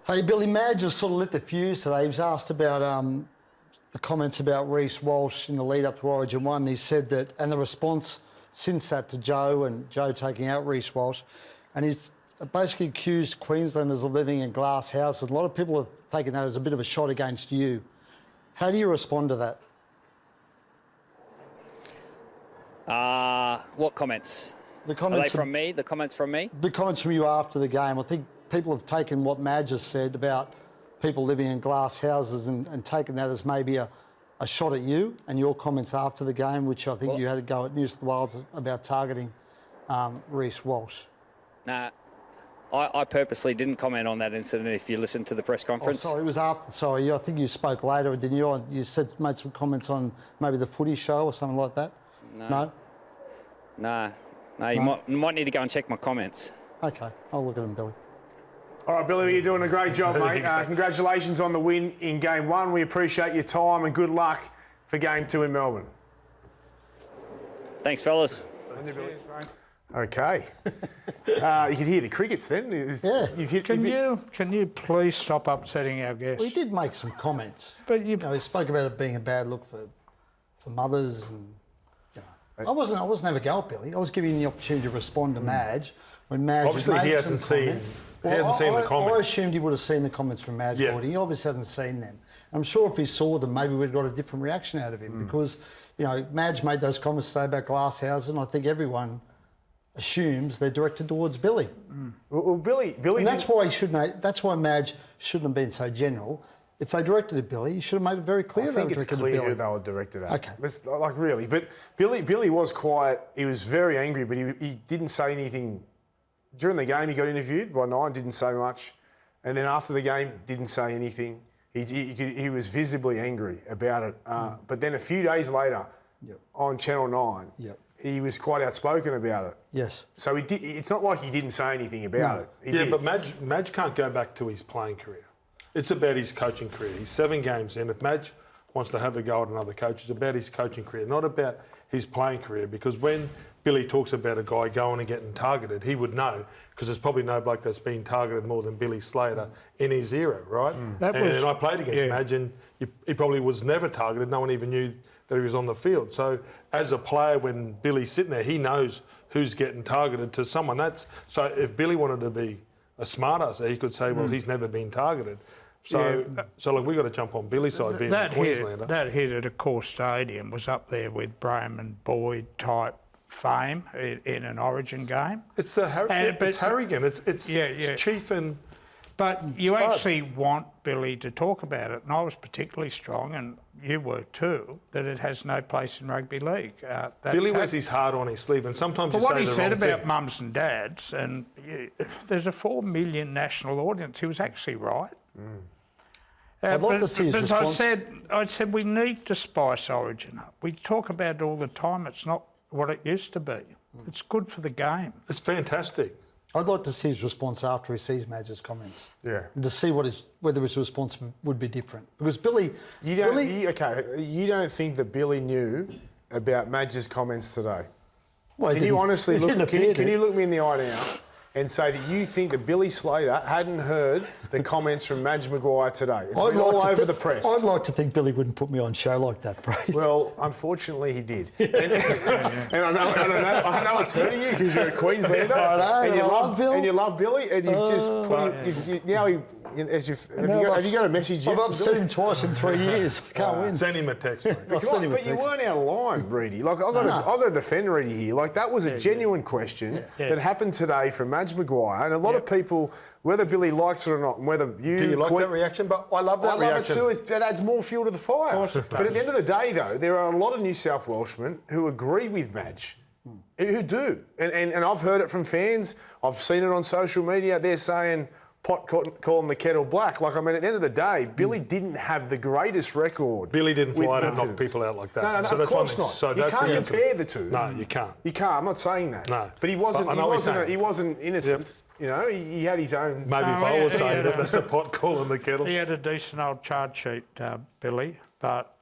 Hey, Billy, Madge has sort of lit the fuse today. He was asked about the comments about Reece Walsh in the lead up to Origin 1. He said that, and the response since that to Joe and Joe taking out Reece Walsh, and he's basically accused Queenslanders of living in glass houses. A lot of people have taken that as a bit of a shot against you. How do you respond to that? What comments? The comments Are they from me? The comments from me? The comments from you after the game. I think people have taken what Madge has said about people living in glass houses and taken that as maybe a shot at you, and your comments after the game, which I think you had to go at New South Wales about targeting Reece Walsh. Nah, I purposely didn't comment on that incident if you listened to the press conference. Oh, sorry, it was after. Sorry, I think you spoke later, didn't you? You made some comments on maybe the footy show or something like that? No? No, you might need to go and check my comments. Okay, I'll look at them, Billy. All right, Billy, you're doing a great job, mate. Congratulations on the win in Game 1. We appreciate your time and good luck for Game 2 in Melbourne. Thanks, fellas. Okay. You can hear the crickets then. Yeah. Can you please stop upsetting our guests? We did make some comments. But he spoke about it being a bad look for mothers and... I wasn't having a go at Billy. I was giving him the opportunity to respond to Madge when Madge obviously he hasn't seen the comments. I assumed he would have seen the comments from Madge, but he obviously hasn't seen them. I'm sure if he saw them, maybe we'd got a different reaction out of him because, Madge made those comments today about glass houses, and I think everyone assumes they're directed towards Billy. Well, Billy, and that's why That's why Madge shouldn't have been so general. If they directed at Billy, you should have made it very clear. I think it's clear who they were directed at. Okay. Really. But Billy was quiet. He was very angry, but he didn't say anything. During the game, he got interviewed by Nine, didn't say much. And then after the game, didn't say anything. He was visibly angry about it. But then a few days later, on Channel 9, he was quite outspoken about it. Yes. So it's not like he didn't say anything about it. But Madge can't go back to his playing career. It's about his coaching career. He's 7 games in. If Madge wants to have a go at another coach, it's about his coaching career, not about his playing career. Because when Billy talks about a guy going and getting targeted, he would know, because there's probably no bloke that's been targeted more than Billy Slater in his era, right? And I played against Madge, and he probably was never targeted. No one even knew that he was on the field. So as a player, when Billy's sitting there, he knows who's getting targeted to someone. So if Billy wanted to be a smart ass, he could say, well, he's never been targeted. So we've got to jump on Billy's side, being a Queenslander. That hit at a core stadium was up there with Braham and Boyd type fame in an Origin game. It's it's Harrigan. It's Chief and... But you actually want Billy to talk about it, and I was particularly strong, and you were too, that it has no place in rugby league. Billy wears his heart on his sleeve, and sometimes you say the wrong thing. What he said about mums and dads, and there's a 4 million national audience, he was actually right. I'd like to see his response. I said we need to spice Origin up. We talk about it all the time. It's not what it used to be. It's good for the game. It's fantastic. I'd like to see his response after he sees Madge's comments. Yeah. And to see whether his response would be different. Because Billy... You don't think that Billy knew about Madge's comments today? Well, can you honestly look... Can you look me in the eye now and say that you think that Billy Slater hadn't heard the comments from Madge Maguire today? It's been all over the press. I'd like to think Billy wouldn't put me on show like that, Brady. Well, unfortunately, he did. And I know it's hurting you because you're a Queenslander. I know, and you love Billy, and you've just put him... Have you got a message yet? I've upset him twice in 3 years. I can't win. Send him a text, mate. But you weren't out of line, Reedy. I've got to defend Reedy here. That was a genuine question that happened today from Madge Maguire, and a lot of people, whether Billy likes it or not, and whether you... Do you like that reaction? But I love that reaction. I love it too. It adds more fuel to the fire. But at the end of the day, though, there are a lot of New South Welshmen who agree with Madge. Who do. And I've heard it from fans. I've seen it on social media. They're saying... pot calling the kettle black. At the end of the day, Billy didn't have the greatest record. Billy didn't fly out and knock people out like that. No, of course not. So you can't compare the two. No, you can't. You can't. I'm not saying that. No. But he wasn't innocent. Yep. He had his own... Maybe if I was saying that, that's the pot calling the kettle. He had a decent old charge sheet, Billy, but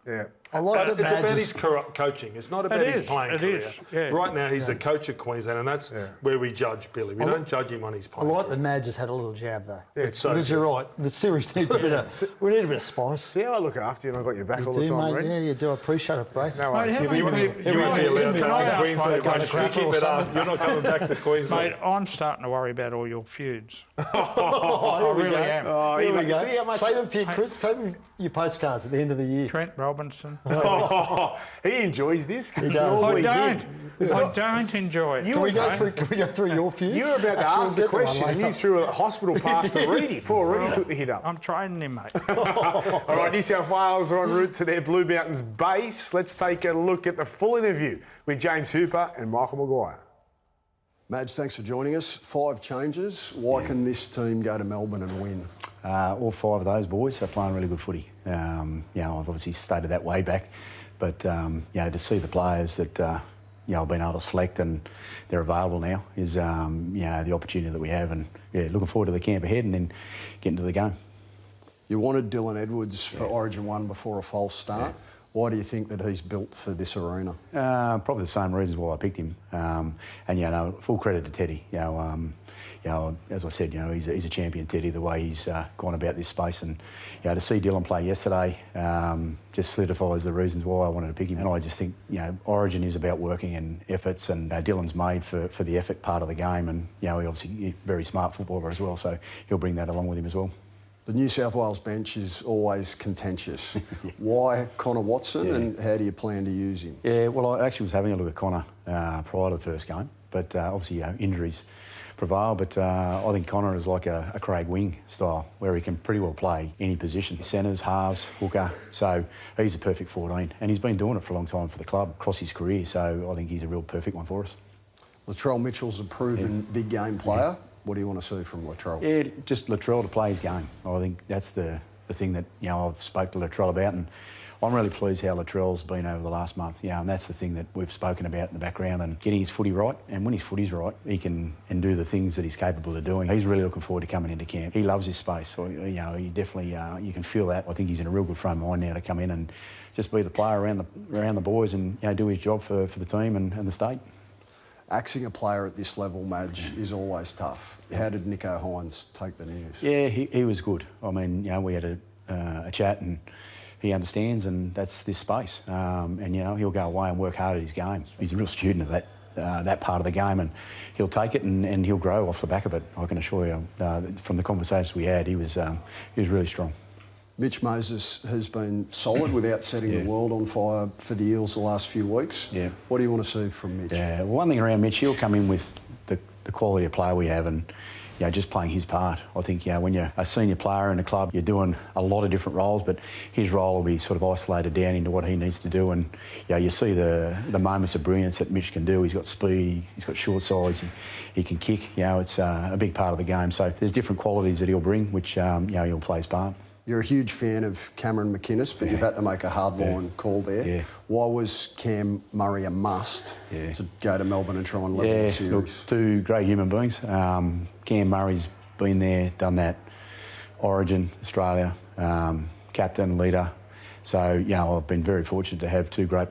I like It's that about Madge his coaching. It's not about his playing career. Yeah. Right now, he's the coach of Queensland, and that's where we judge Billy. We don't judge him on his I playing like career. that Madge has had a little jab though. Yeah, it's so Because good. you're right. The series needs a bit of. We need a bit of spice. See how I look after you and I've got your back You all the do, time, mate. Red? Yeah, you do. I appreciate it, bro. No Mate, worries. how You many wouldn't people- you wouldn't be allowed to Can come I to ask, Queensland. mate, Go to cricket, but you're not coming back to Queensland. Mate, I'm starting to worry about all your feuds. Oh, I really am. Oh, Here you we go. see how much... Save them your postcards at the end of the year. Trent Robinson. he enjoys this. 'cause it's does. normally I good. don't enjoy it. You Can we go mate. through? Can we go through your feuds? You were about to Actually, ask the we'll get to one question and later. you threw a hospital pass to Reedy. Poor Reedy took the hit up. I'm training him, mate. All right, New South Wales are en route to their Blue Mountains base. Let's take a look at the full interview with James Hooper and Michael Maguire. Madge, thanks for joining us. 5 changes. Why can this team go to Melbourne and win? All 5 of those boys are playing really good footy. I've obviously stated that way back, but to see the players that I've been able to select and they're available now is the opportunity that we have, and looking forward to the camp ahead and then getting to the game. You wanted Dylan Edwards for Origin 1 before a false start. Why do you think that he's built for this arena? Probably the same reasons why I picked him, full credit to Teddy. As I said, he's a champion, Teddy, the way he's gone about this space, and to see Dylan play yesterday just solidifies the reasons why I wanted to pick him. And I just think Origin is about working and efforts, and Dylan's made for the effort part of the game, and he obviously he's a very smart footballer as well, so he'll bring that along with him as well. The New South Wales bench is always contentious. Why Connor Watson, and how do you plan to use him? Yeah, well, I actually was having a look at Connor prior to the first game, but obviously injuries prevail. But I think Connor is like a Craig Wing style, where he can pretty well play any position. Centres, halves, hooker. So he's a perfect 14, and he's been doing it for a long time for the club across his career. So I think he's a real perfect one for us. Latrell Mitchell's a proven big game player. What do you want to see from Latrell? Yeah, just Latrell to play his game. I think that's the thing that I've spoke to Latrell about, and I'm really pleased how Latrell's been over the last month. And that's the thing that we've spoken about in the background, and getting his footy right. And when his footy's right, he can do the things that he's capable of doing. He's really looking forward to coming into camp. He loves his space. So, he definitely you can feel that. I think he's in a real good frame of mind now to come in and just be the player around the boys and do his job for the team and the state. Axing a player at this level, Madge, is always tough. How did Nico Hines take the news? Yeah, he was good. I mean, we had a chat, and he understands, and that's this space. And he'll go away and work hard at his games. He's a real student of that part of the game, and he'll take it and he'll grow off the back of it. I can assure you. From the conversations we had, he was really strong. Mitch Moses has been solid without setting the world on fire for the Eels the last few weeks. Yeah. What do you want to see from Mitch? Yeah, well, one thing around Mitch, he'll come in with the quality of player we have, and just playing his part. I think when you're a senior player in a club, you're doing a lot of different roles, but his role will be sort of isolated down into what he needs to do. And you see the moments of brilliance that Mitch can do. He's got speed, he's got short sides, he can kick. It's a big part of the game. So there's different qualities that he'll bring, which he'll play his part. You're a huge fan of Cameron McInnes, but you've had to make a hardline call there. Yeah. Why was Cam Murray a must to go to Melbourne and try and level the series? Look, 2 great human beings. Cam Murray's been there, done that. Origin, Australia, captain, leader. So, I've been very fortunate to have 2 great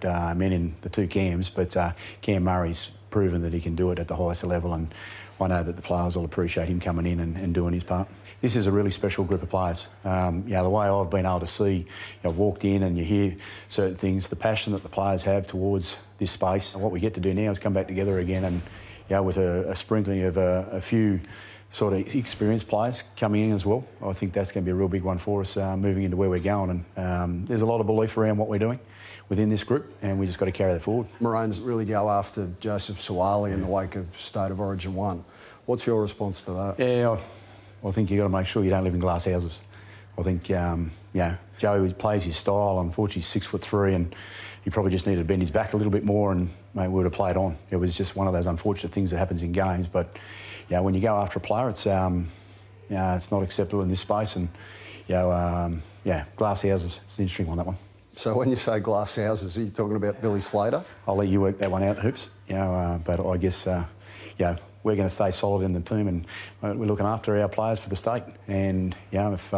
men in the 2 Cams, but Cam Murray's proven that he can do it at the highest level, and I know that the players will appreciate him coming in and doing his part. This is a really special group of players. The way I've been able to see, walked in and you hear certain things, the passion that the players have towards this space. And what we get to do now is come back together again, and with a sprinkling of a few sort of experienced players coming in as well. I think that's going to be a real big one for us moving into where we're going. And there's a lot of belief around what we're doing within this group, and we just got to carry that forward. Maroons really go after Joseph Suwali in the wake of State of Origin 1. What's your response to that? Yeah, I think you've got to make sure you don't live in glass houses. I think, Joe plays his style. Unfortunately, he's 6'3", and he probably just needed to bend his back a little bit more, and we would have played on. It was just one of those unfortunate things that happens in games. But when you go after a player, it's not acceptable in this space. And glass houses. It's an interesting one, that one. So when you say glass houses, are you talking about Billy Slater? I'll let you work that one out, Hoops. But I guess we're going to stay solid in the team, and we're looking after our players for the state. And if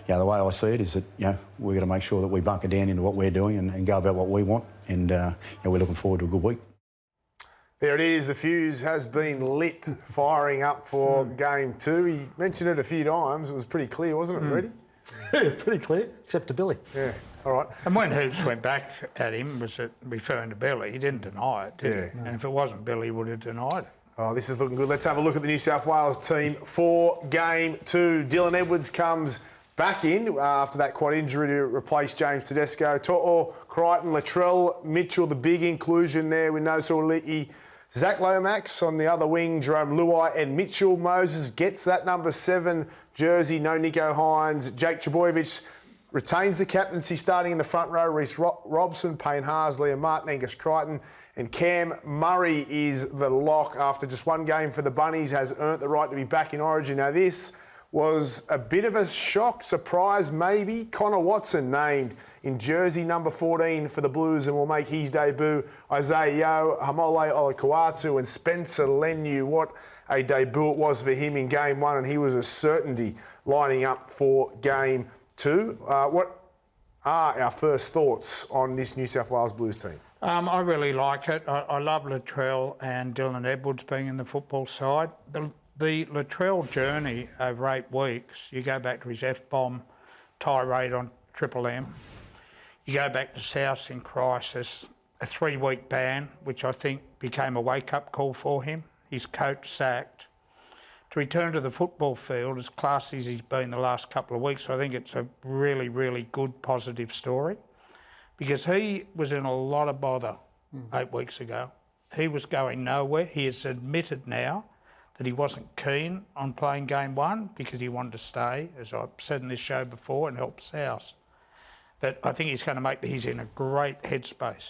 the way I see it is that, we've got to make sure that we bunker down into what we're doing and go about what we want. And, we're looking forward to a good week. There it is. The fuse has been lit, firing up for game 2. He mentioned it a few times. It was pretty clear, wasn't it, Ready? Yeah, pretty clear, except to Billy. Yeah. All right. And when Hoops went back at him, was it referring to Billy? He didn't deny it, did he? And if it wasn't Billy, he would have denied it. Oh, this is looking good. Let's have a look at the New South Wales team for game 2. Dylan Edwards comes back in after that quad injury to replace James Tedesco. To'o, Crichton, Latrell, Mitchell, the big inclusion there with Nosa Oliki. Zach Lomax on the other wing, Jerome Luai and Mitchell. Moses gets that number 7 jersey, no Nico Hines. Jake Trbojevic retains the captaincy starting in the front row. Reece Robson, Payne Harsley and Martin Angus Crichton. And Cam Murray is the lock after just one game for the Bunnies, has earned the right to be back in Origin. Now this was a bit of a shock, surprise maybe. Connor Watson named in jersey number 14 for the Blues and will make his debut. Isaiah Yeo, Hamole Olakauatu and Spencer Leniu. What a debut it was for him in game 1, and he was a certainty lining up for game 2. What are our first thoughts on this New South Wales Blues team? I really like it. I love Latrell and Dylan Edwards being in the football side. The Latrell journey over 8 weeks, you go back to his F-bomb tirade on Triple M. You go back to South in crisis, a 3-week ban, which I think became a wake-up call for him. His coach sacked. To return to the football field, as classy as he's been the last couple of weeks, I think it's a really, really good, positive story. Because he was in a lot of bother 8 weeks ago. He was going nowhere. He has admitted now that he wasn't keen on playing game 1 because he wanted to stay, as I've said in this show before, and help South. That I think he's going to he's in a great headspace.